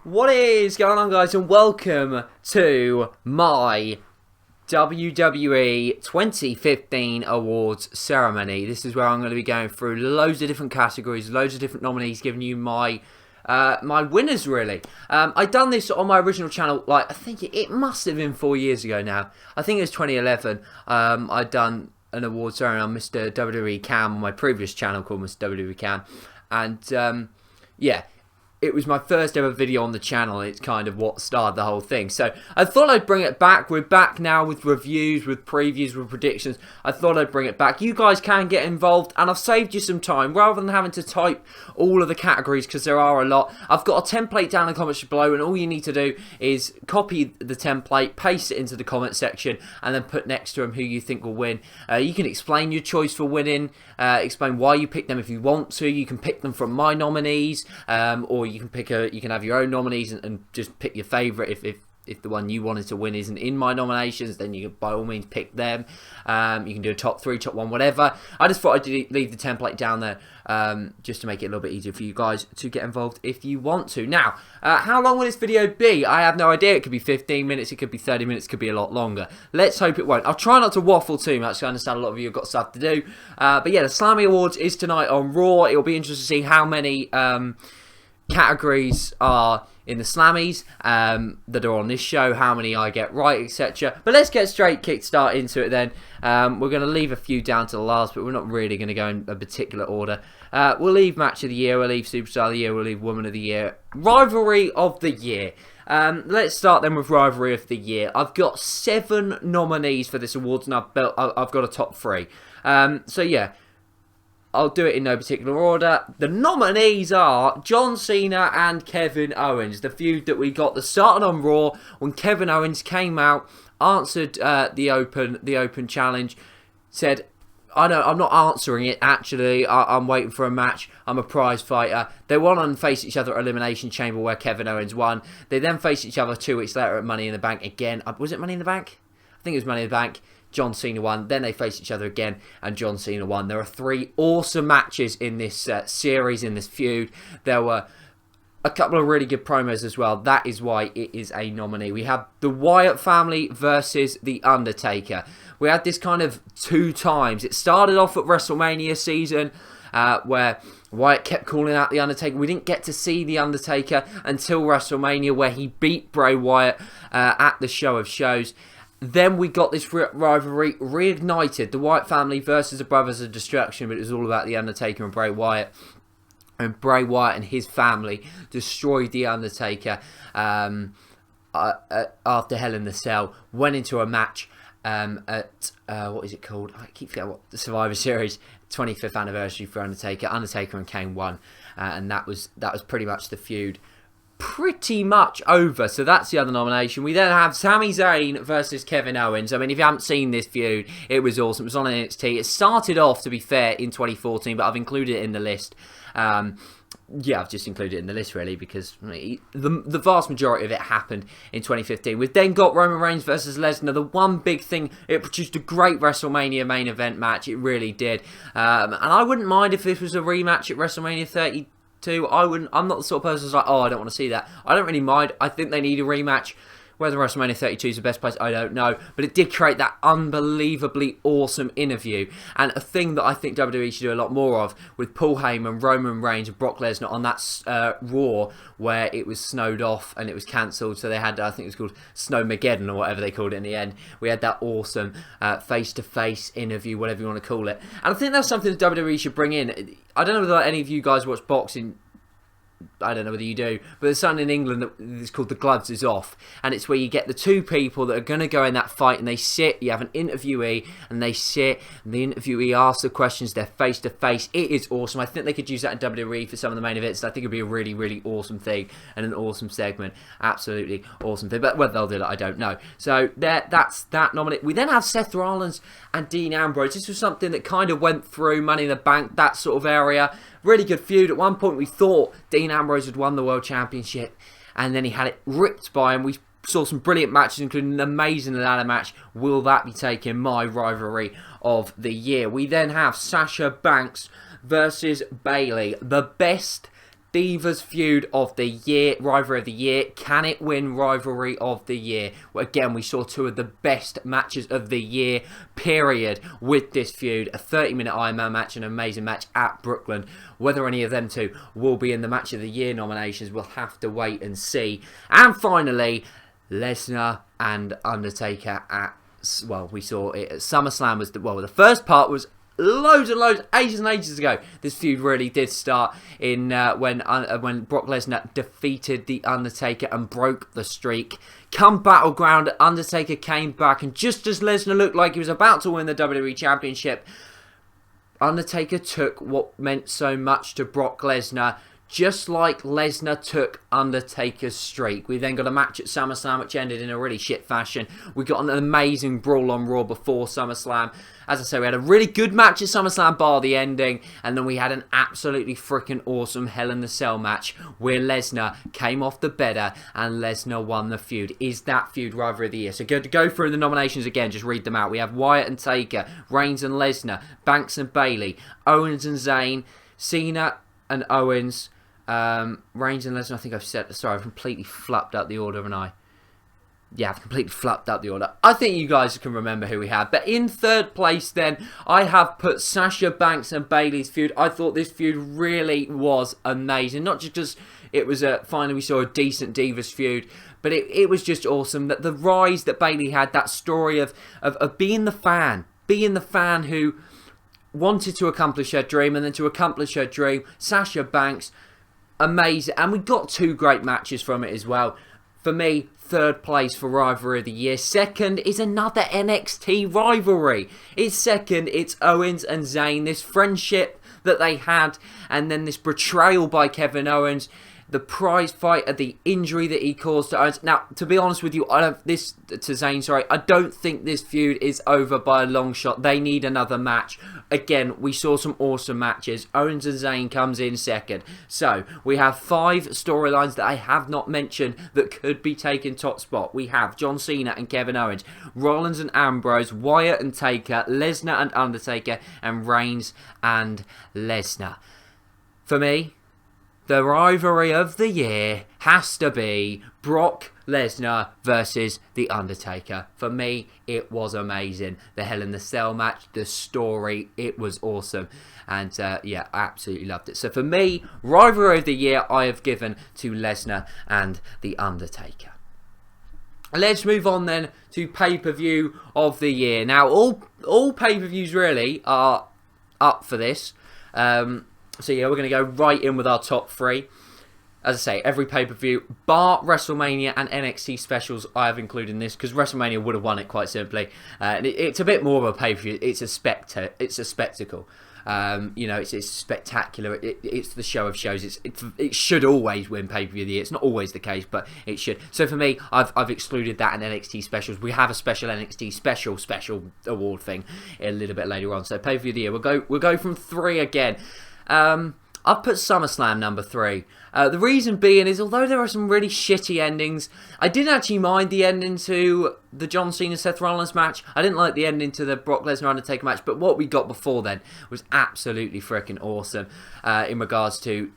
What is going on, guys, and welcome to my WWE 2015 Awards ceremony. This is where I'm going to be going through loads of different categories, loads of different nominees, giving you my my winners, really. I done this on my original channel, like, I think it must have been 4 years ago now. I think it was 2011. I'd done an award ceremony on Mr. WWE Cam on my previous channel called Mr. WWE Cam. And, yeah, it was my first ever video on the channel, and it's kind of what started the whole thing. So I thought I'd bring it back. We're back now with reviews, with previews, with predictions. I thought I'd bring it back. You guys can get involved, and I've saved you some time. Rather than having to type all of the categories, because there are a lot, I've got a template down in the comments below, and all you need to do is copy the template, paste it into the comment section, and then put next to them who you think will win. You can explain your choice for winning, explain why you picked them if you want to. You can pick them from my nominees, or you can have your own nominees and just pick your favourite. If the one you wanted to win isn't in my nominations, then you can by all means pick them. You can do a top 3, top 1, whatever. I just thought I'd leave the template down there just to make it a little bit easier for you guys to get involved if you want to. Now, how long will this video be? I have no idea. It could be 15 minutes, it could be 30 minutes, it could be a lot longer. Let's hope it won't. I'll try not to waffle too much. I understand a lot of you have got stuff to do. But yeah, the Slammy Awards is tonight on Raw. It'll be interesting to see how many categories are in the Slammies that are on this show, how many I get right, etc. But let's get straight kickstart into it then. We're going to leave a few down to the last, but we're not really going to go in a particular order. We'll leave Match of the Year, we'll leave Superstar of the Year, we'll leave Woman of the Year, Rivalry of the Year. Let's start then with Rivalry of the Year. I've got 7 nominees for this awards, and I've got a top 3. So yeah, I'll do it in no particular order. The nominees are John Cena and Kevin Owens. The feud that we got that started on Raw when Kevin Owens came out, answered the open challenge, said, I'm not answering it, actually. I'm waiting for a match. I'm a prize fighter. They won and faced each other at Elimination Chamber where Kevin Owens won. They then faced each other 2 weeks later at Money in the Bank again. Was it Money in the Bank? I think it was Money in the Bank. John Cena won, then they faced each other again, and John Cena won. There are 3 awesome matches in this series, in this feud. There were a couple of really good promos as well. That is why it is a nominee. We have the Wyatt family versus The Undertaker. We had this kind of 2 times. It started off at WrestleMania season, where Wyatt kept calling out The Undertaker. We didn't get to see The Undertaker until WrestleMania, where he beat Bray Wyatt at the Show of Shows. Then we got this rivalry reignited, the Wyatt family versus the Brothers of Destruction, but it was all about The Undertaker and Bray Wyatt. And Bray Wyatt and his family destroyed The Undertaker after Hell in the Cell, went into a match at, what is it called? I keep forgetting what, the Survivor Series 25th anniversary for Undertaker. Undertaker and Kane won, and that was pretty much the feud. Pretty much over, so that's the other nomination. We then have Sami Zayn versus Kevin Owens. I mean, if you haven't seen this feud, it was awesome. It was on NXT. It started off, to be fair, in 2014, but I've included it in the list. Yeah, I've just included it in the list, really, because the vast majority of it happened in 2015. We've then got Roman Reigns versus Lesnar. The one big thing, it produced a great WrestleMania main event match. It really did. And I wouldn't mind if this was a rematch at WrestleMania 32. I'm not the sort of person who's like, oh, I don't want to see that. I don't really mind. I think they need a rematch. Whether WrestleMania 32 is the best place, I don't know. But it did create that unbelievably awesome interview. And a thing that I think WWE should do a lot more of with Paul Heyman, Roman Reigns and Brock Lesnar on that Raw where it was snowed off and it was cancelled. So they had, I think it was called Snowmageddon or whatever they called it in the end. We had that awesome face-to-face interview, whatever you want to call it. And I think that's something that WWE should bring in. I don't know whether any of you guys watch boxing. I don't know whether you do, but there's something in England that is called the gloves is off, and it's where you get the 2 people that are going to go in that fight, and they sit, you have an interviewee, and they sit, and the interviewee asks the questions, they're face to face. It is awesome. I think they could use that in WWE for some of the main events. I think it'd be a really, really awesome thing, and an awesome segment. Absolutely awesome thing, but whether they'll do that, I don't know. So that's that nominee. We then have Seth Rollins and Dean Ambrose. This was something that kind of went through Money in the Bank, that sort of area. Really good feud. At one point we thought Dean Ambrose had won the World Championship, and then he had it ripped by him. We saw some brilliant matches, including an amazing ladder match. Will that be taking my Rivalry of the Year? We then have Sasha Banks versus Bayley. The best Divas Feud of the Year, Rivalry of the Year. Can it win Rivalry of the Year? Well, again, we saw two of the best matches of the year, period, with this feud. A 30-minute Iron Man match, an amazing match at Brooklyn. Whether any of them two will be in the Match of the Year nominations, we'll have to wait and see. And finally, Lesnar and Undertaker at, well, we saw it at SummerSlam. The first part was loads and loads, ages and ages ago. This feud really did start in when Brock Lesnar defeated The Undertaker and broke the streak. Come Battleground, Undertaker came back, and just as Lesnar looked like he was about to win the WWE Championship, Undertaker took what meant so much to Brock Lesnar, just like Lesnar took Undertaker's streak. We then got a match at SummerSlam, which ended in a really shit fashion. We got an amazing brawl on Raw before SummerSlam. As I say, we had a really good match at SummerSlam, bar the ending. And then we had an absolutely freaking awesome Hell in the Cell match where Lesnar came off the better and Lesnar won the feud. Is that feud Rivalry of the Year? So go through the nominations again, just read them out. We have Wyatt and Taker, Reigns and Lesnar, Banks and Bayley, Owens and Zayn, Cena and Owens, Reigns and Lesnar. I think I've said, sorry, I've completely flubbed up the order, haven't I? Yeah, I've completely flubbed up the order. I think you guys can remember who we had. But in third place then, I have put Sasha Banks and Bayley's feud. I thought this feud really was amazing. Not just because it was finally we saw a decent Divas feud, but it was just awesome. That the rise that Bayley had, that story of being the fan. Being the fan who wanted to accomplish her dream, and then to accomplish her dream, Sasha Banks, amazing. And we got two great matches from it as well. For me, third place for Rivalry of the Year. Second is another NXT rivalry. It's second, it's Owens and Zayn. This friendship that they had, and then this betrayal by Kevin Owens. The prize fight and the injury that he caused to Owens. Now, to be honest with you, I don't think this feud is over by a long shot. They need another match. Again, we saw some awesome matches. Owens and Zayn comes in second. So, we have 5 storylines that I have not mentioned that could be taking top spot. We have John Cena and Kevin Owens, Rollins and Ambrose, Wyatt and Taker, Lesnar and Undertaker, and Reigns and Lesnar. For me, the Rivalry of the Year has to be Brock Lesnar versus The Undertaker. For me, it was amazing. The Hell in the Cell match, the story, it was awesome. And yeah, I absolutely loved it. So for me, Rivalry of the Year, I have given to Lesnar and The Undertaker. Let's move on then to pay-per-view of the year. Now, all pay-per-views really are up for this. So yeah, we're going to go right in with our top 3. As I say, every pay-per-view, bar WrestleMania and NXT specials, I have included in this, because WrestleMania would have won it quite simply. It's a bit more of a pay-per-view. It's a spectacle. You know, it's spectacular. It's the show of shows. It should always win pay-per-view of the year. It's not always the case, but it should. So for me, I've excluded that and NXT specials. We have a special NXT special award thing a little bit later on. So pay-per-view of the year, we'll go from 3 again. I've put SummerSlam number 3. The reason being is, although there are some really shitty endings, I didn't actually mind the ending to the John Cena Seth Rollins match. I didn't like the ending to the Brock Lesnar Undertaker match, but what we got before then was absolutely freaking awesome in regards to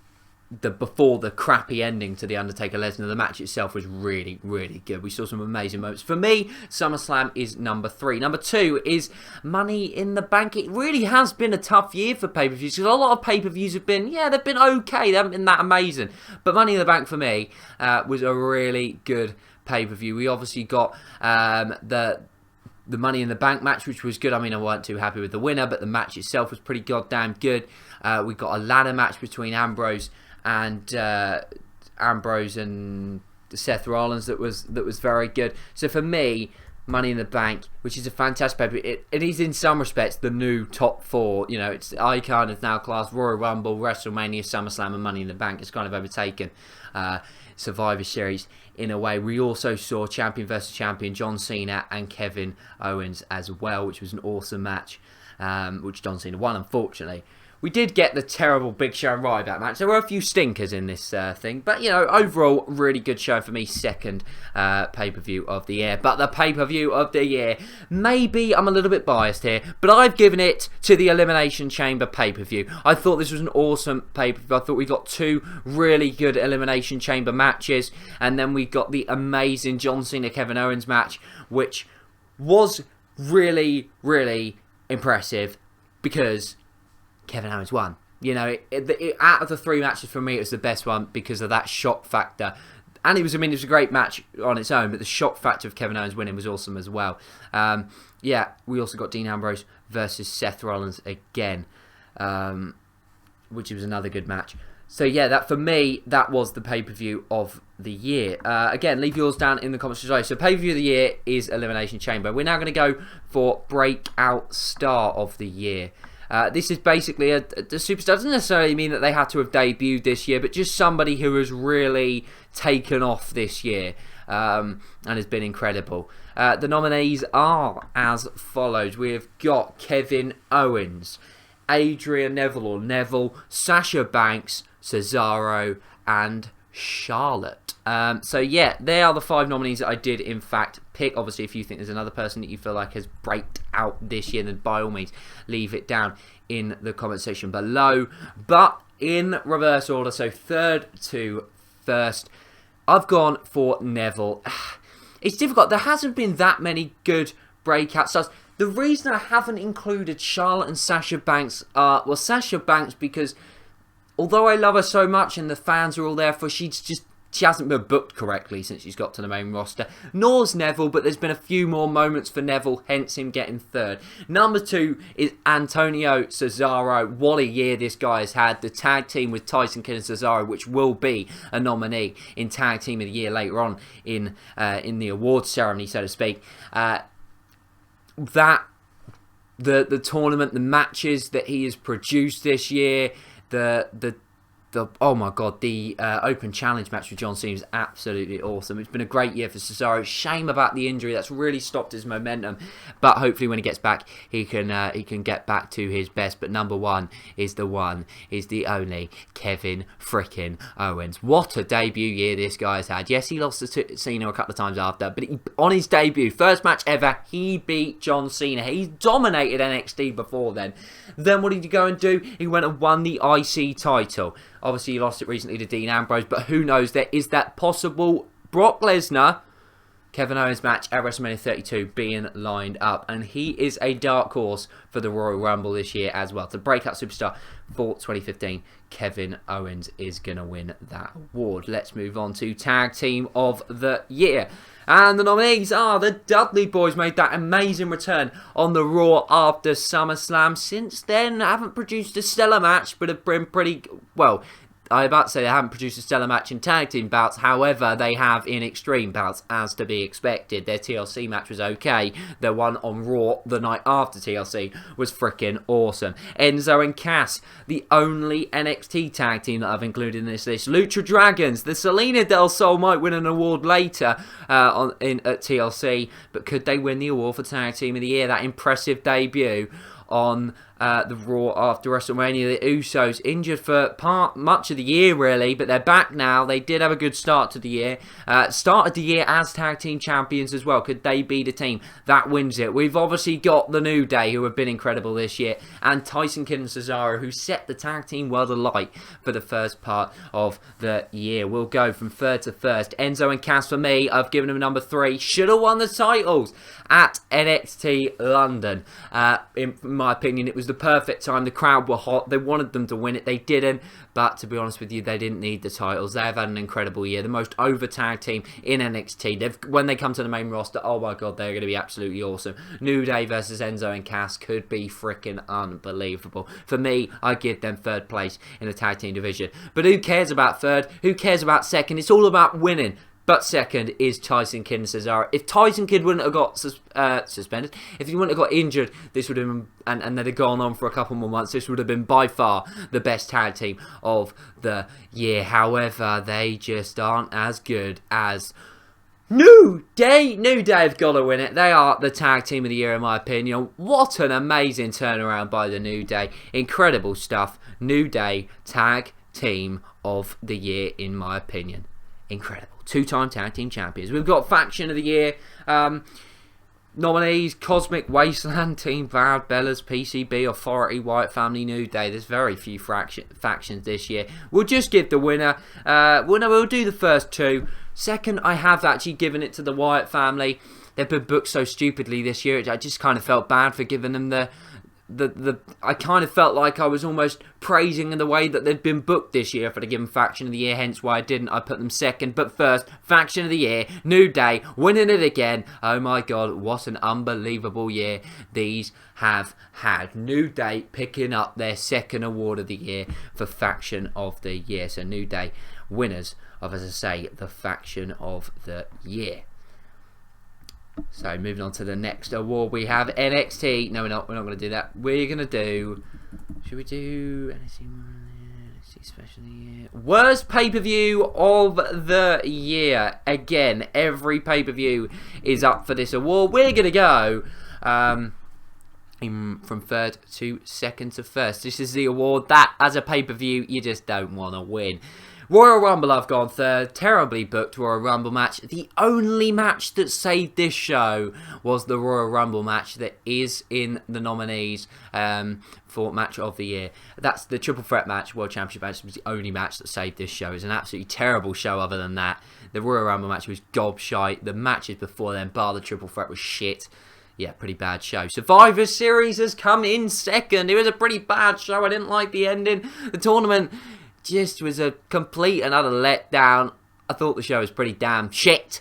before the crappy ending to the Undertaker Lesnar. The match itself was really, really good. We saw some amazing moments. For me, SummerSlam is number 3. Number 2 is Money in the Bank. It really has been a tough year for pay-per-views, because a lot of pay-per-views have been, they've been okay. They haven't been that amazing. But Money in the Bank for me was a really good pay-per-view. We obviously got the Money in the Bank match, which was good. I mean, I weren't too happy with the winner, but the match itself was pretty goddamn good. We got a ladder match between Ambrose and Seth Rollins that was very good. So for me, Money in the Bank, which is a fantastic paper, it is in some respects the new top 4. You know, it's the icon of now class Royal Rumble, WrestleMania, SummerSlam, and Money in the Bank. It's kind of overtaken Survivor Series in a way. We also saw champion versus champion John Cena and Kevin Owens as well, which was an awesome match, which John Cena won, unfortunately. We did get the terrible Big Show and Ryback match. There were a few stinkers in this thing. But, you know, overall, really good show for me. Second pay-per-view of the year. But the pay-per-view of the year, maybe I'm a little bit biased here, but I've given it to the Elimination Chamber pay-per-view. I thought this was an awesome pay-per-view. I thought we got 2 really good Elimination Chamber matches. And then we got the amazing John Cena Kevin Owens match, which was really, really impressive because Kevin Owens won. You know, out of the 3 matches for me, it was the best one because of that shock factor. And it was a great match on its own, but the shock factor of Kevin Owens winning was awesome as well. Yeah, we also got Dean Ambrose versus Seth Rollins again, which was another good match. So yeah, that for me, that was the pay-per-view of the year. Again, leave yours down in the comments below. So pay-per-view of the year is Elimination Chamber. We're now going to go for Breakout Star of the Year. This is basically the superstar. Doesn't necessarily mean that they had to have debuted this year, but just somebody who has really taken off this year and has been incredible. The nominees are as follows. We've got Kevin Owens, Adrian Neville or Neville, Sasha Banks, Cesaro, and Charlotte. So yeah, they are the 5 nominees that I did in fact pick. Obviously, if you think there's another person that you feel like has breaked out this year, then by all means leave it down in the comment section below. But in reverse order, so third to first, I've gone for Neville. It's difficult. There hasn't been that many good breakout stars. The reason I haven't included Charlotte and Sasha Banks well, Sasha Banks, because although I love her so much and the fans are all there for, she hasn't been booked correctly since she's got to the main roster. Nor's Neville, but there's been a few more moments for Neville, hence him getting third. Number 2 is Antonio Cesaro. What a year this guy has had. The tag team with Tyson Kidd and Cesaro, which will be a nominee in Tag Team of the Year later on in the awards ceremony, so to speak. The tournament, the matches that he has produced this year, the oh my god, the Open Challenge match with John Cena is absolutely awesome. It's been a great year for Cesaro. Shame about the injury, that's really stopped his momentum. But hopefully when he gets back, he can get back to his best. But number 1 is the only Kevin frickin' Owens. What a debut year this guy has had. Yes, he lost to Cena a couple of times after, but on his debut, first match ever, he beat John Cena. He dominated NXT before then. Then what did he go and do? He went and won the IC title. Obviously, he lost it recently to Dean Ambrose, but who knows, there is that possible Brock Lesnar Kevin Owens match at WrestleMania 32 being lined up, and he is a dark horse for the Royal Rumble this year as well. The breakout superstar for 2015, Kevin Owens is going to win that award. Let's move on to Tag Team of the Year. And the nominees are the Dudley Boys. Made that amazing return on the Raw after SummerSlam. Since then, haven't produced a stellar match, but have been pretty, well, I'm about to say they haven't produced a stellar match in tag team bouts. However, they have in extreme bouts, as to be expected. Their TLC match was okay. The one on Raw the night after TLC was freaking awesome. Enzo and Cass, the only NXT tag team that I've included in this list. Lucha Dragons, the Selena Del Sol might win an award later at TLC, but could they win the award for Tag Team of the Year? That impressive debut on the Raw after WrestleMania. The Usos injured for much of the year really, but they're back now. They did have a good start to the year. Started the year as tag team champions as well. Could they be the team that wins it? We've obviously got the New Day, who have been incredible this year, and Tyson Kidd and Cesaro, who set the tag team world alight for the first part of the year. We'll go from third to first. Enzo and Cass for me, I've given them number 3. Should have won the titles at NXT London. In my opinion, it was the perfect time. The crowd were hot. They wanted them to win it. They didn't. But to be honest with you, they didn't need the titles. They have had an incredible year. The most over tag team in NXT. When they come to the main roster, oh my god, they're going to be absolutely awesome. New Day versus Enzo and Cass could be freaking unbelievable. For me, I give them third place in the tag team division. But who cares about third? Who cares about second? It's all about winning. But second is Tyson Kidd and Cesaro. If Tyson Kidd wouldn't have got suspended, if he wouldn't have got injured, this would have been, and they'd have gone on for a couple more months, this would have been by far the best tag team of the year. However, they just aren't as good as New Day have got to win it. They are the tag team of the year in my opinion. What an amazing turnaround by the New Day. Incredible stuff. New Day tag team of the year in my opinion. Incredible. 2-time tag team champions. We've got faction of the year. Nominees: Cosmic Wasteland, Team Vow, Bellas, PCB, Authority, Wyatt Family, New Day. There's very few factions this year. We'll just give the winner. We'll do the first two. Second, I have actually given it to the Wyatt Family. They've been booked so stupidly this year. I just kind of felt bad for giving them I kind of felt like I was almost praising in the way that they've been booked this year for the given faction of the year, hence why I didn't. I put them second. But first, faction of the year, New Day, winning it again. Oh my god, what an unbelievable year these have had. New Day picking up their second award of the year for faction of the year. So New Day, winners of, as I say, the faction of the year. So moving on to the next award, we have NXT. No, we're not going to do that. We're going to do... Should we do NXT Special of the Year? Worst pay-per-view of the year. Again, every pay-per-view is up for this award. We're going to go from third to second to first. This is the award that, as a pay-per-view, you just don't want to win. Royal Rumble, I've gone third. Terribly booked Royal Rumble match. The only match that saved this show was the Royal Rumble match that is in the nominees for match of the year. That's the triple threat match, World Championship match, was the only match that saved this show. It was an absolutely terrible show other than that. The Royal Rumble match was gobshite. The matches before then, bar the triple threat, was shit. Yeah, pretty bad show. Survivor Series has come in second. It was a pretty bad show. I didn't like the ending. The tournament just was a complete and utter letdown. I thought the show was pretty damn shit.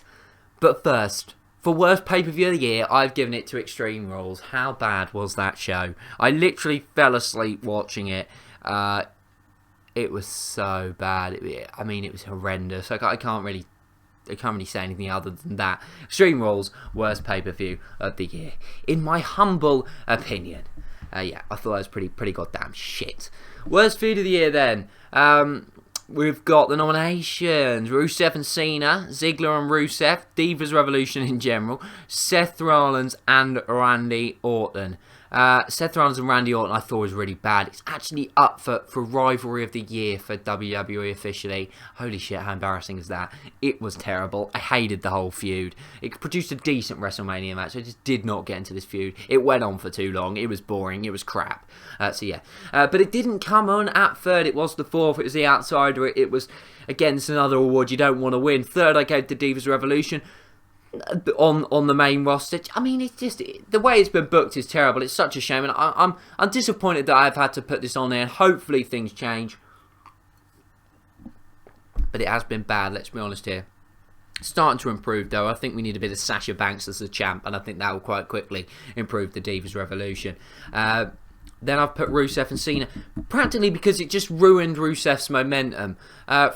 But first, for worst pay-per-view of the year, I've given it to Extreme Rules. How bad was that show? I literally fell asleep watching it. It was so bad. I mean, it was horrendous. I can't really say anything other than that. Extreme Rules, worst pay-per-view of the year, in my humble opinion. Yeah, I thought that was pretty goddamn shit. Worst feud of the year then. We've got the nominations: Rusev and Cena, Ziggler and Rusev, Divas Revolution in general, Seth Rollins and Randy Orton. Seth Rollins and Randy Orton I thought was really bad. It's actually up for Rivalry of the Year for WWE officially. Holy shit, how embarrassing is that? It was terrible. I hated the whole feud. It produced a decent WrestleMania match. I just did not get into this feud. It went on for too long. It was boring. It was crap. So yeah. But it didn't come on at third. It was the fourth. It was the outsider. It was, again, it's another award you don't want to win. Third, I gave to Divas Revolution. On the main roster, I mean, it's just the way it's been booked is terrible. It's such a shame, and I'm disappointed that I've had to put this on there. And hopefully things change, but it has been bad. Let's be honest here. Starting to improve though. I think we need a bit of Sasha Banks as the champ, and I think that will quite quickly improve the Divas Revolution. Then I've put Rusev and Cena, practically because it just ruined Rusev's momentum.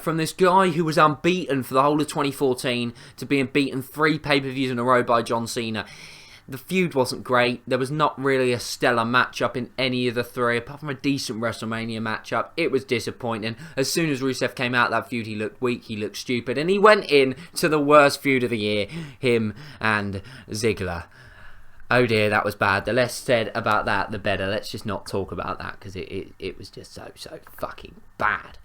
From this guy who was unbeaten for the whole of 2014 to being beaten 3 pay-per-views in a row by John Cena. The feud wasn't great. There was not really a stellar matchup in any of the 3, apart from a decent WrestleMania matchup. It was disappointing. As soon as Rusev came out of that feud, he looked weak, he looked stupid, and he went in to the worst feud of the year, him and Ziggler. Oh dear, that was bad. The less said about that, the better. Let's just not talk about that, because it was just so fucking bad.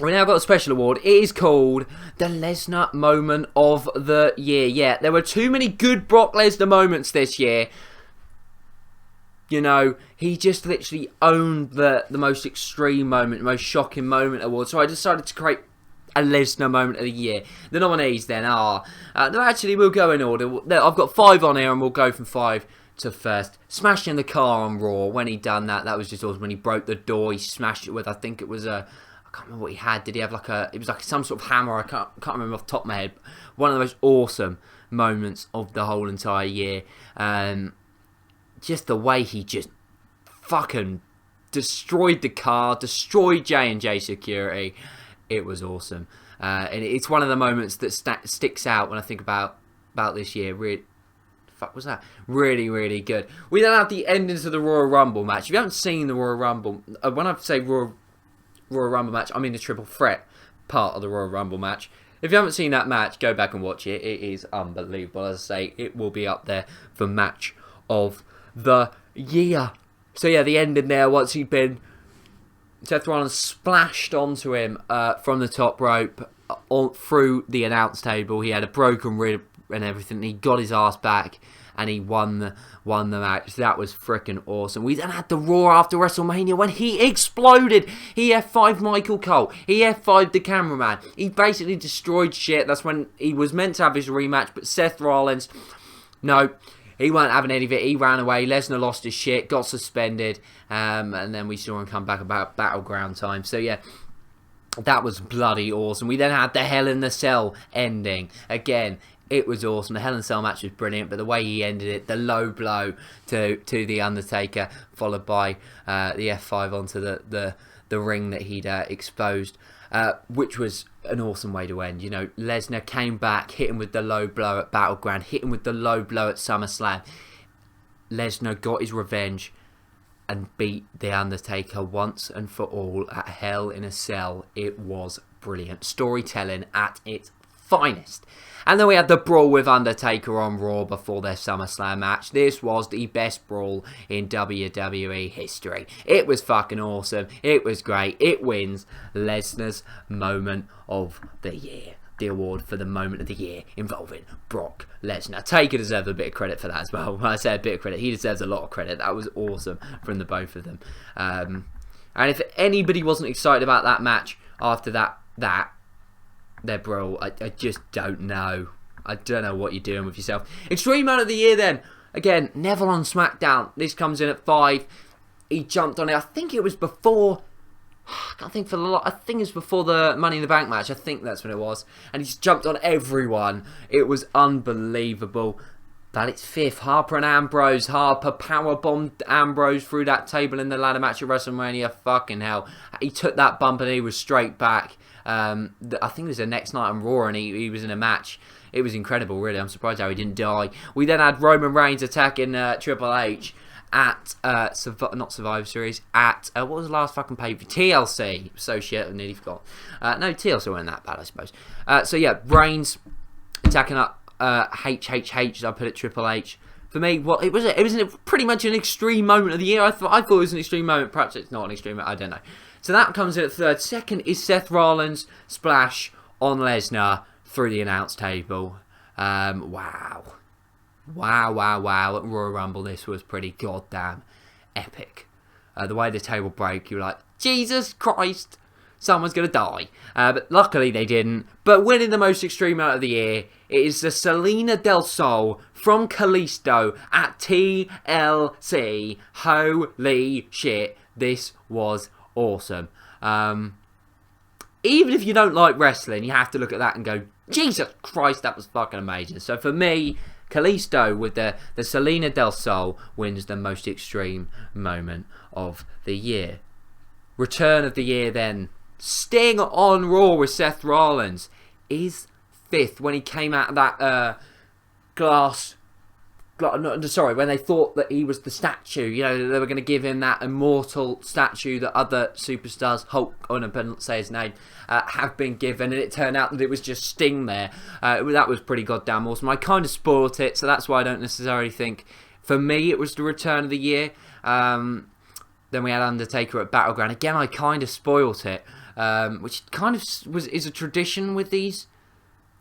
We now got a special award. It is called the Lesnar Moment of the Year. Yeah, there were too many good Brock Lesnar moments this year. You know, he just literally owned the most extreme moment, the most shocking moment award. So I decided to create a Lesnar Moment of the Year. The nominees then are... actually, we'll go in order. I've got 5 on here, and we'll go from 5 to first. Smashing the car on Raw. When he done that, that was just awesome. When he broke the door, he smashed it with, I think it was a... I can't remember what he had. Did he have like a... It was like some sort of hammer. I can't remember off the top of my head. One of the most awesome moments of the whole entire year. Just the way he just fucking destroyed the car, destroyed J&J Security. It was awesome. And it's one of the moments that sticks out when I think about this year. Fuck was that? Really, really good. We then have the endings of the Royal Rumble match. If you haven't seen the Royal Rumble, when I say Royal Rumble match, I mean the triple threat part of the Royal Rumble match. If you haven't seen that match, go back and watch it. It is unbelievable. As I say, it will be up there for match of the year. So yeah, the ending there, once he'd been... Seth Rollins splashed onto him from the top rope through the announce table. He had a broken rib and everything. He got his ass back and he won the match. That was freaking awesome. We then had the Raw after WrestleMania when he exploded. He F5'd Michael Cole. He F5'd the cameraman. He basically destroyed shit. That's when he was meant to have his rematch, but Seth Rollins, no, he weren't having any of it. He ran away. Lesnar lost his shit, got suspended, and then we saw him come back about Battleground time. So yeah, that was bloody awesome. We then had the Hell in the Cell ending. Again, it was awesome. The Hell in a Cell match was brilliant, but the way he ended it, the low blow to The Undertaker, followed by the F5 onto the ring that he'd exposed, which was an awesome way to end. You know, Lesnar came back, hit him with the low blow at Battleground, hit him with the low blow at SummerSlam. Lesnar got his revenge and beat The Undertaker once and for all at Hell in a Cell. It was brilliant. Storytelling at its finest. And then we had the brawl with Undertaker on Raw before their SummerSlam match. This was the best brawl in WWE history. It was fucking awesome. It was great. It wins Lesnar's Moment of the Year. The award for the Moment of the Year involving Brock Lesnar. Taker deserves a bit of credit for that as well. When I say a bit of credit, he deserves a lot of credit. That was awesome from the both of them. And if anybody wasn't excited about that match after their brawl, I just don't know. I don't know what you're doing with yourself. Extreme Man of the Year then. Again, Neville on SmackDown. This comes in at 5. He jumped on it. I think it was before... I can't think for the lot. I think it was before the Money in the Bank match. I think that's when it was. And he just jumped on everyone. It was unbelievable. But it's 5th. Harper and Ambrose. Harper powerbombed Ambrose through that table in the ladder match at WrestleMania. Fucking hell. He took that bump and he was straight back. I think it was the next night on Raw and he was in a match. It was incredible, really. I'm surprised how he didn't die. We then had Roman Reigns attacking Triple H at not Survivor Series, at what was the last fucking pay-per-view? TLC. So shit, I nearly forgot. No, TLC weren't that bad, I suppose. So yeah, Reigns attacking up HHH, as I put it, Triple H. For me, well, it was pretty much an extreme moment of the year. I thought it was an extreme moment. Perhaps it's not an extreme moment. I don't know. So that comes in at 3rd. 2nd is Seth Rollins' splash on Lesnar through the announce table. Wow. At Royal Rumble, this was pretty goddamn epic. The way the table broke, you were like, Jesus Christ, someone's going to die. But luckily they didn't. But winning the most extreme moment of the year, it is the Selena Del Sol from Kalisto at TLC. Holy shit, this was awesome. Even if you don't like wrestling, you have to look at that and go, Jesus Christ, that was fucking amazing. So for me, Kalisto with the Selena Del Sol wins the most extreme moment of the year. Return of the year then. Sting on Raw with Seth Rollins is 5th when he came out of that when they thought that he was the statue, you know, they were going to give him that immortal statue that other superstars, Hulk, I don't say his name, have been given, and it turned out that it was just Sting there. That was pretty goddamn awesome. I kind of spoilt it, so that's why I don't necessarily think, for me, it was the return of the year. Then we had Undertaker at Battleground. Again, I kind of spoilt it, which kind of is a tradition with these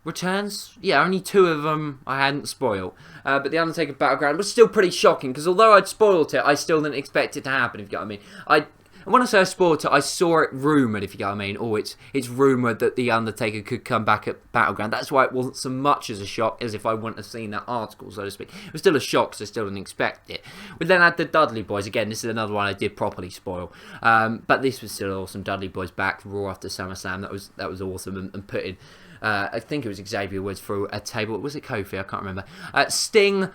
returns. Yeah, only 2 of them I hadn't spoiled. But the Undertaker Battleground was still pretty shocking, because although I'd spoiled it, I still didn't expect it to happen, if you get what I mean. And when I say I spoiled it, I saw it rumoured, if you get what I mean. Or it's rumoured that the Undertaker could come back at Battleground. That's why it wasn't so much as a shock as if I wouldn't have seen that article, so to speak. It was still a shock, because I still didn't expect it. We then had the Dudley Boys. Again, this is another one I did properly spoil. But this was still awesome. Dudley Boys back, Raw after SummerSlam. That was awesome. And putting... I think it was Xavier Woods through a table. Was it Kofi? I can't remember. Sting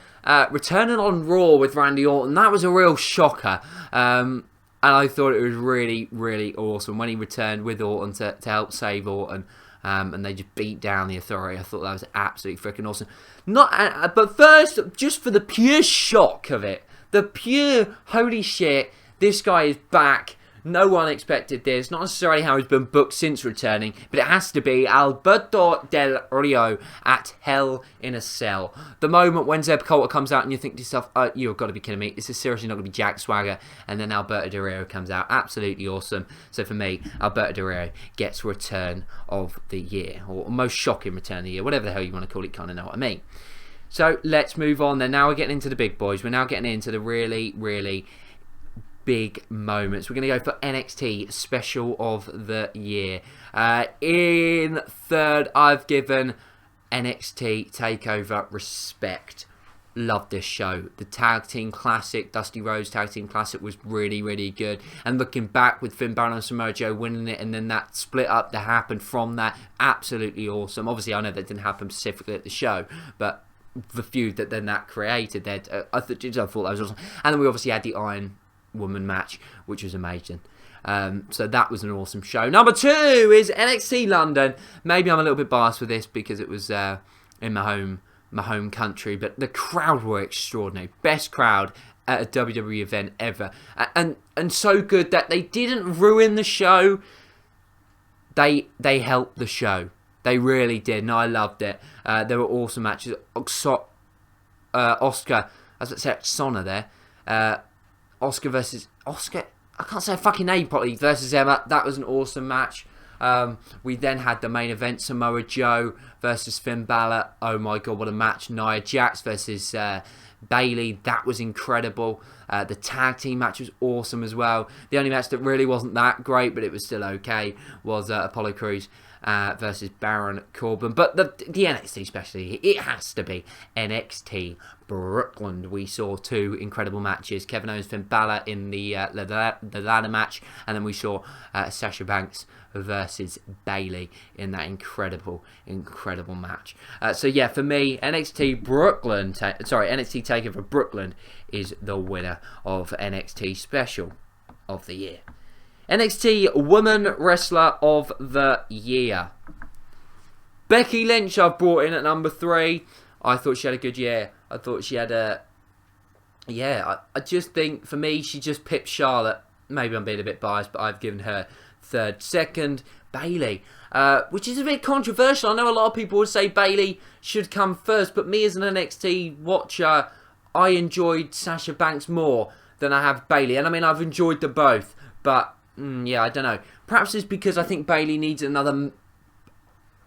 returning on Raw with Randy Orton. That was a real shocker. And I thought it was really, really awesome when he returned with Orton to help save Orton. And they just beat down the Authority. I thought that was absolutely freaking awesome. But first, just for the pure shock of it. The pure, holy shit, this guy is back No one expected this. Not necessarily how he's been booked since returning, but it has to be Alberto Del Rio at Hell in a Cell. The moment when Zeb Coulter comes out and you think to yourself, oh, you've got to be kidding me. This is seriously not going to be Jack Swagger. And then Alberto Del Rio comes out. Absolutely awesome. So for me, Alberto Del Rio gets return of the year, or most shocking return of the year, whatever the hell you want to call it, kind of know what I mean. So let's move on then. Now we're getting into the big boys. We're now getting into the really, really big moments. We're going to go for NXT Special of the Year. In third, I've given NXT TakeOver Respect. Love this show. The Tag Team Classic, Dusty Rhodes Tag Team Classic was really, really good. And looking back with Finn Balor and Samoa Joe winning it, and then that split up that happened from that, absolutely awesome. Obviously, I know that didn't happen specifically at the show, but the feud that then that created, I thought that was awesome. And then we obviously had the Iron Woman match, which was amazing. So that was an awesome show. Number 2 is NXT London. Maybe I'm a little bit biased with this because it was in my home country, but the crowd were extraordinary. Best crowd at a WWE event ever, and so good that they didn't ruin the show. They helped the show. They really did, and I loved it. There were awesome matches. Oscar, I was about to say Sona there. Oscar versus Oscar. I can't say a fucking name properly. Versus Emma. That was an awesome match. We then had the main event, Samoa Joe versus Finn Balor. Oh my god, what a match. Nia Jax versus Bayley. That was incredible. The tag team match was awesome as well. The only match that really wasn't that great, but it was still okay, was Apollo Crews versus Baron Corbin. But the NXT especially, it has to be NXT Brooklyn. We saw 2 incredible matches. Kevin Owens, Finn Balor in the ladder match, and then we saw Sasha Banks versus Bayley in that incredible match. So yeah, for me, NXT TakeOver Brooklyn is the winner of NXT Special of the Year. NXT Woman Wrestler of the Year. Becky Lynch I've brought in at number 3. I thought she had a good year. I thought she had a... Yeah, I just think, for me, she just pipped Charlotte. Maybe I'm being a bit biased, but I've given her 3rd. 2nd, Bayley. Which is a bit controversial. I know a lot of people would say Bayley should come 1st, but me as an NXT watcher, I enjoyed Sasha Banks more than I have Bayley. And I mean, I've enjoyed them both, but... yeah, I don't know. Perhaps it's because I think Bayley needs another,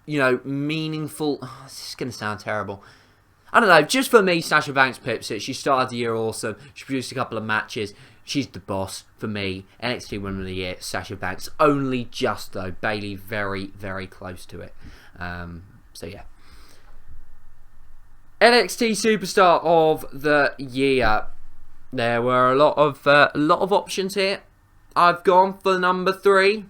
meaningful... Oh, this is going to sound terrible. I don't know. Just for me, Sasha Banks pips it. She started the year awesome. She produced a couple of matches. She's the boss for me. NXT Woman of the Year, Sasha Banks. Only just, though. Bayley very, very close to it. So, yeah. NXT Superstar of the Year. There were a lot of options here. I've gone for number 3.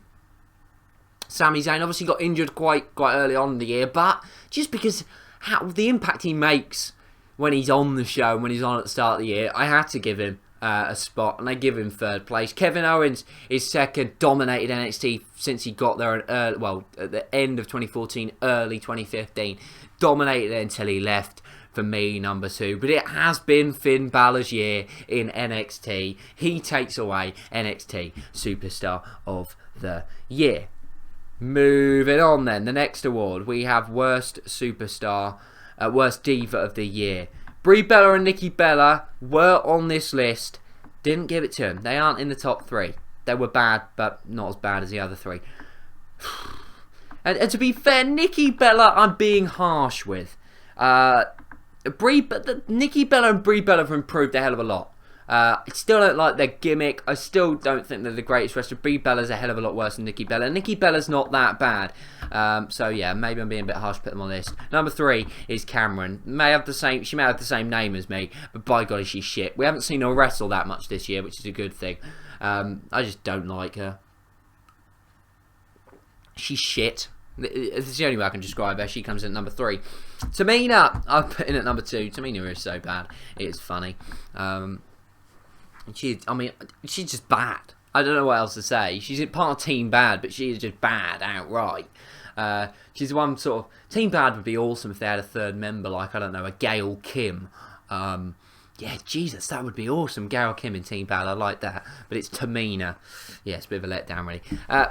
Sami Zayn obviously got injured quite early on in the year, but just because how the impact he makes when he's on the show and when he's on at the start of the year, I had to give him a spot, and I give him 3rd place. Kevin Owens is 2nd, dominated NXT since he got there at the end of 2014, early 2015, dominated it until he left. For me, number 2. But it has been Finn Balor's year in NXT. He takes away NXT Superstar of the Year. Moving on then. The next award. We have Worst Superstar, Worst Diva of the Year. Brie Bella and Nikki Bella were on this list. Didn't give it to them. They aren't in the top 3. They were bad, but not as bad as the other 3. And to be fair, Nikki Bella I'm being harsh with. Nikki Bella and Brie Bella have improved a hell of a lot. I still don't like their gimmick. I still don't think they're the greatest wrestler. Brie Bella's a hell of a lot worse than Nikki Bella. Nikki Bella's not that bad. So yeah, maybe I'm being a bit harsh to put them on this. Number 3 is Cameron. She may have the same name as me, but by golly, she's shit. We haven't seen her wrestle that much this year, which is a good thing. I just don't like her. She's shit. It's the only way I can describe her. She comes in at number 3. Tamina, I've put in at number 2. Tamina is so bad. It is funny. She's just bad. I don't know what else to say. She's part of Team Bad, but she is just bad outright. She's one sort of... Team Bad would be awesome if they had a 3rd member, like, I don't know, a Gail Kim. Yeah, Jesus, that would be awesome. Gail Kim in Team Battle, I like that. But it's Tamina. Yeah, it's a bit of a letdown, really.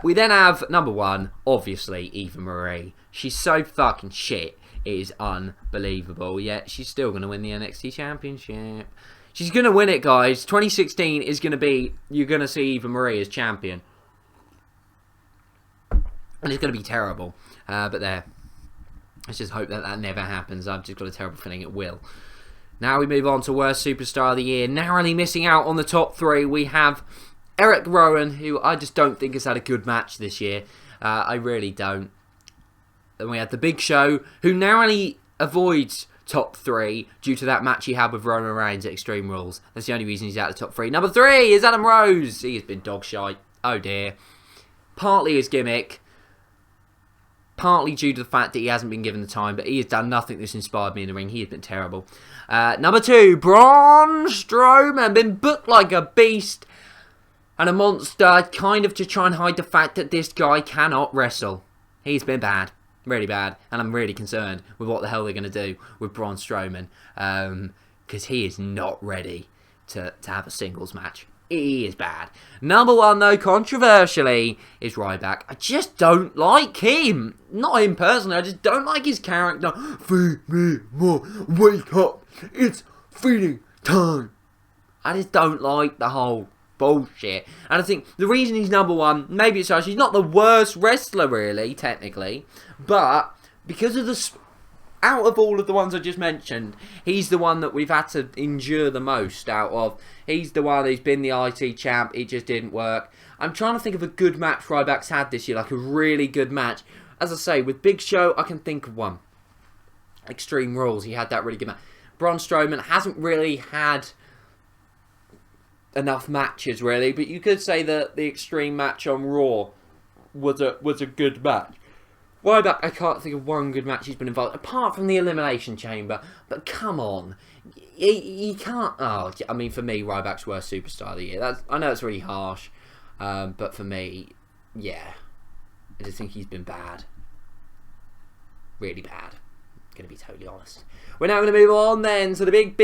We then have, number 1, obviously, Eva Marie. She's so fucking shit. It is unbelievable. Yet she's still going to win the NXT Championship. She's going to win it, guys. 2016 is going to be, you're going to see Eva Marie as champion. And it's going to be terrible. But there. Let's just hope that that never happens. I've just got a terrible feeling it will. Now we move on to Worst Superstar of the Year. Narrowly missing out on the top 3, we have Eric Rowan, who I just don't think has had a good match this year. I really don't. Then we had The Big Show, who narrowly avoids top 3 due to that match he had with Roman Reigns at Extreme Rules. That's the only reason he's out of the top 3. Number 3 is Adam Rose. He has been dog shite. Oh dear. Partly his gimmick. Partly due to the fact that he hasn't been given the time, but he has done nothing that's inspired me in the ring. He has been terrible. Number 2, Braun Strowman. Been booked like a beast and a monster, kind of to try and hide the fact that this guy cannot wrestle. He's been bad. Really bad. And I'm really concerned with what the hell they're going to do with Braun Strowman. Because he is not ready to have a singles match. He is bad. Number 1, though, controversially, is Ryback. I just don't like him. Not him personally, I just don't like his character. Feed me more. Wake up. It's feeding time. I just don't like the whole bullshit. And I think the reason he's number 1, maybe it's actually he's not the worst wrestler, really, technically. But because of the... Out of all of the ones I just mentioned, he's the one that we've had to endure the most out of. He's the one who's been the IT champ. It just didn't work. I'm trying to think of a good match Ryback's had this year, like a really good match. As I say, with Big Show, I can think of one. Extreme Rules, he had that really good match. Braun Strowman hasn't really had enough matches, really. But you could say that the Extreme match on Raw was a good match. Ryback, I can't think of one good match he's been involved, apart from the Elimination Chamber. But come on, you can't. Oh, I mean, for me, Ryback's Worst Superstar of the Year. I know it's really harsh, but for me, yeah, I just think he's been bad, really bad. I'm gonna be totally honest. We're now gonna move on then to the big.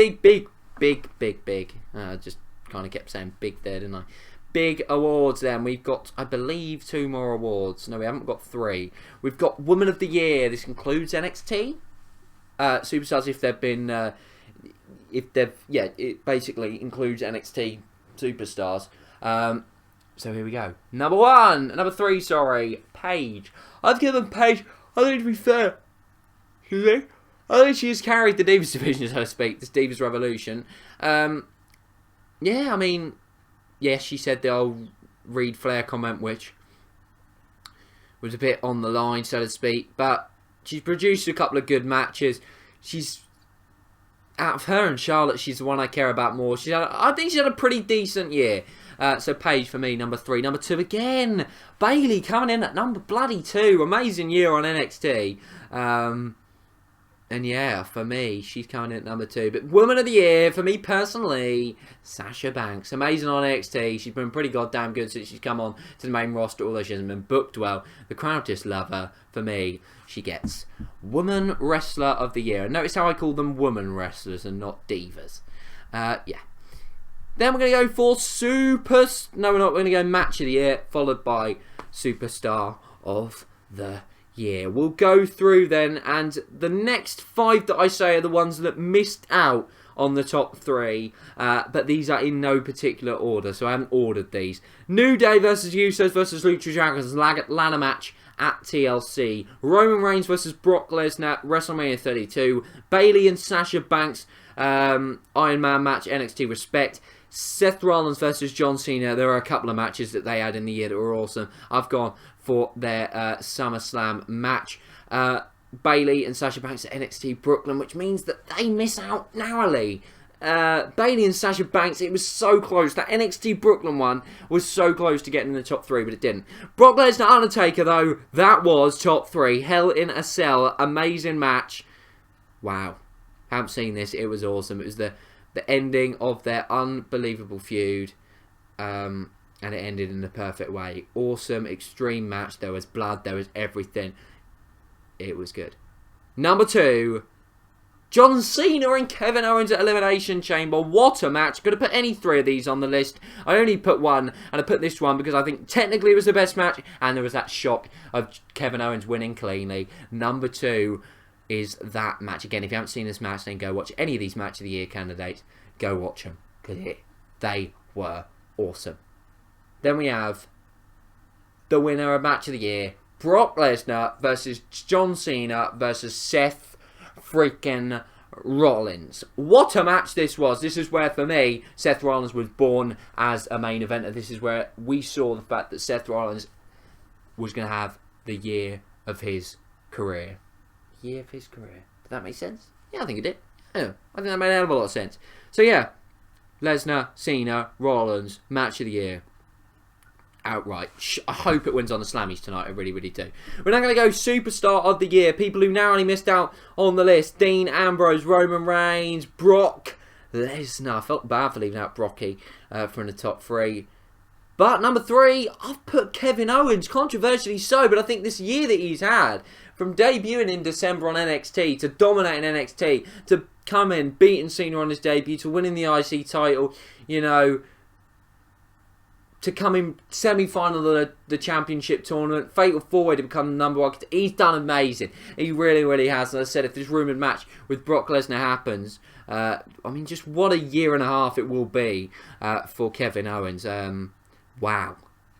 I just kind of kept saying big there, didn't I? Big awards then. We've got, I believe, 2 more awards. No, we haven't got 3. We've got Woman of the Year. This includes NXT Superstars if they've been... it basically includes NXT Superstars. So here we go. Number 3, sorry. Paige. I've given Paige... I think to be fair... I think she has carried the Divas division, so to speak. This Divas Revolution. Yeah, I mean... Yes, she said the old Reed Flair comment, which was a bit on the line, so to speak. But she's produced a couple of good matches. She's, out of her and Charlotte, she's the one I care about more. I think she's had a pretty decent year. So Paige for me, number 3. Number 2 again. Bayley coming in at number bloody 2. Amazing year on NXT. And yeah, for me, she's coming in at number 2. But Woman of the Year, for me personally, Sasha Banks. Amazing on NXT. She's been pretty goddamn good since she's come on to the main roster, although she hasn't been booked well. The crowd just love her. For me, she gets Woman Wrestler of the Year. And notice how I call them woman wrestlers and not divas. Yeah. Then we're going to go for No, we're not. We're going to go Match of the Year, followed by Superstar of the Year. We'll go through then, and the next 5 that I say are the ones that missed out on the top 3, but these are in no particular order, so I haven't ordered these. New Day versus Usos versus Lucha Dragons ladder match at TLC. Roman Reigns versus Brock Lesnar, WrestleMania 32. Bayley and Sasha Banks, Iron Man match, NXT Respect. Seth Rollins versus John Cena. There are a couple of matches that they had in the year that were awesome. I've gone for their SummerSlam match. Bayley and Sasha Banks at NXT Brooklyn, which means that they miss out narrowly. Bayley and Sasha Banks, it was so close. That NXT Brooklyn one was so close to getting in the top 3, but it didn't. Brock Lesnar Undertaker, though, that was top 3. Hell in a Cell, amazing match. Wow. Haven't seen this. It was awesome. It was the ending of their unbelievable feud. And it ended in the perfect way. Awesome, extreme match. There was blood. There was everything. It was good. Number 2, John Cena and Kevin Owens at Elimination Chamber. What a match. Could have put any 3 of these on the list. I only put one, and I put this one because I think technically it was the best match, and there was that shock of Kevin Owens winning cleanly. Number 2 is that match. Again, if you haven't seen this match, then go watch any of these Match of the Year candidates. Go watch them, because they were awesome. Then we have the winner of Match of the Year, Brock Lesnar versus John Cena versus Seth freaking Rollins. What a match this was. This is where, for me, Seth Rollins was born as a main eventer. This is where we saw the fact that Seth Rollins was going to have the year of his career. Year of his career. Did that make sense? Yeah, I think it did. Yeah, I think that made a hell of a lot of sense. So yeah, Lesnar, Cena, Rollins, Match of the Year. Outright. I hope it wins on the Slammies tonight. I really, really do. We're now going to go Superstar of the Year. People who narrowly missed out on the list. Dean Ambrose, Roman Reigns, Brock Lesnar. I felt bad for leaving out Brocky from the top 3. But number 3, I've put Kevin Owens. Controversially so, but I think this year that he's had, from debuting in December on NXT, to dominating NXT, to coming, beating Cena on his debut, to winning the IC title, you know, to come in semi-final of the championship tournament, fatal 4-way to become the number 1. He's done amazing. He really, really has. And as I said, if this rumoured match with Brock Lesnar happens, I mean, just what a year and a half it will be for Kevin Owens. Wow.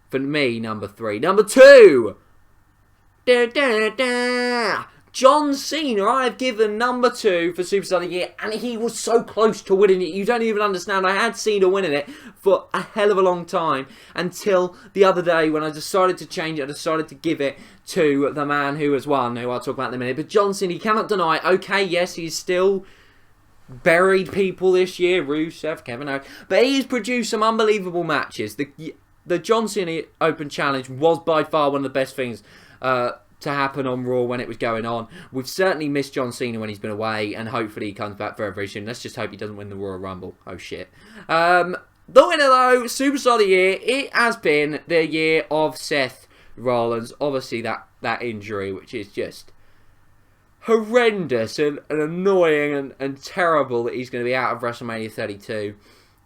For me, number 3. Number 2! John Cena, I have given number 2 for Superstar of the Year, and he was so close to winning it. You don't even understand. I had Cena winning it for a hell of a long time until the other day when I decided to change it. I decided to give it to the man who has won, who I'll talk about in a minute. But John Cena, you cannot deny, okay, yes, he's still buried people this year, Rusev, Kevin Owens, but he's produced some unbelievable matches. The John Cena Open Challenge was by far one of the best things to happen on Raw when it was going on. We've certainly missed John Cena when he's been away, and hopefully he comes back very, very soon. Let's just hope he doesn't win the Royal Rumble. Oh, shit. The winner, though, Superstar of the Year, it has been the year of Seth Rollins. Obviously, that injury, which is just horrendous and annoying and terrible that he's going to be out of WrestleMania 32.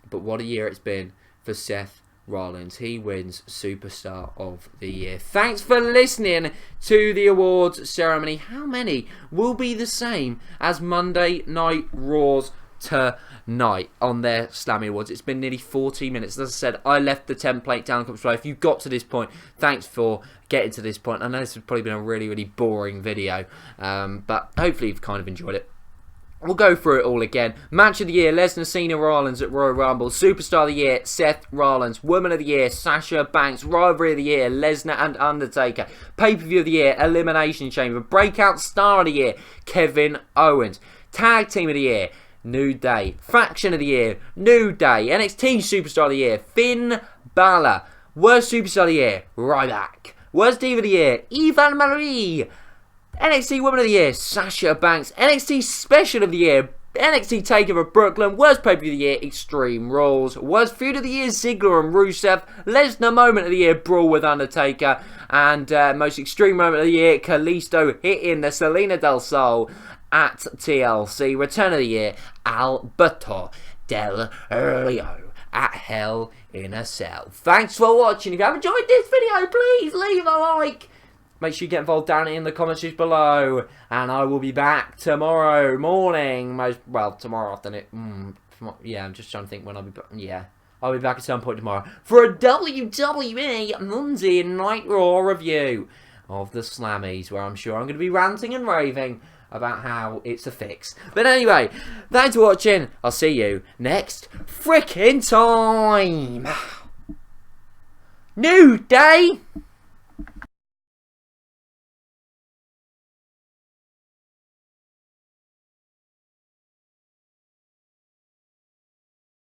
But what a year it's been for Seth Rollins. He wins Superstar of the Year. Thanks for listening to the awards ceremony. How many will be the same as Monday Night Raw's tonight on their Slammy Awards? It's been nearly 40 minutes. As I said, I left the template down below. If you got to this point, thanks for getting to this point. I know this has probably been a really, really boring video, but hopefully you've kind of enjoyed it. We'll go through it all again. Match of the Year, Lesnar, Cena, Rollins at Royal Rumble. Superstar of the Year, Seth Rollins. Woman of the Year, Sasha Banks. Rivalry of the Year, Lesnar and Undertaker. Pay-Per-View of the Year, Elimination Chamber. Breakout Star of the Year, Kevin Owens. Tag Team of the Year, New Day. Faction of the Year, New Day. NXT Superstar of the Year, Finn Balor. Worst Superstar of the Year, Ryback. Worst Diva of the Year, Eva Marie. NXT Woman of the Year, Sasha Banks. NXT Special of the Year, NXT Takeover Brooklyn. Worst Pay-Per-View of the Year, Extreme Rules. Worst Feud of the Year, Ziggler and Rusev. Lesnar Moment of the Year, Brawl with Undertaker. And most Extreme Moment of the Year, Kalisto hitting the Selena Del Sol at TLC. Return of the Year, Alberto Del Rio at Hell in a Cell. Thanks for watching. If you have enjoyed this video, please leave a like. Make sure you get involved down in the comments below. And I will be back tomorrow morning. Tomorrow afternoon. Yeah, I'm just trying to think when I'll be back. Yeah, I'll be back at some point tomorrow for a WWE Monday Night Raw review of the Slammies, where I'm sure I'm going to be ranting and raving about how it's a fix. But anyway, thanks for watching. I'll see you next frickin' time. New Day!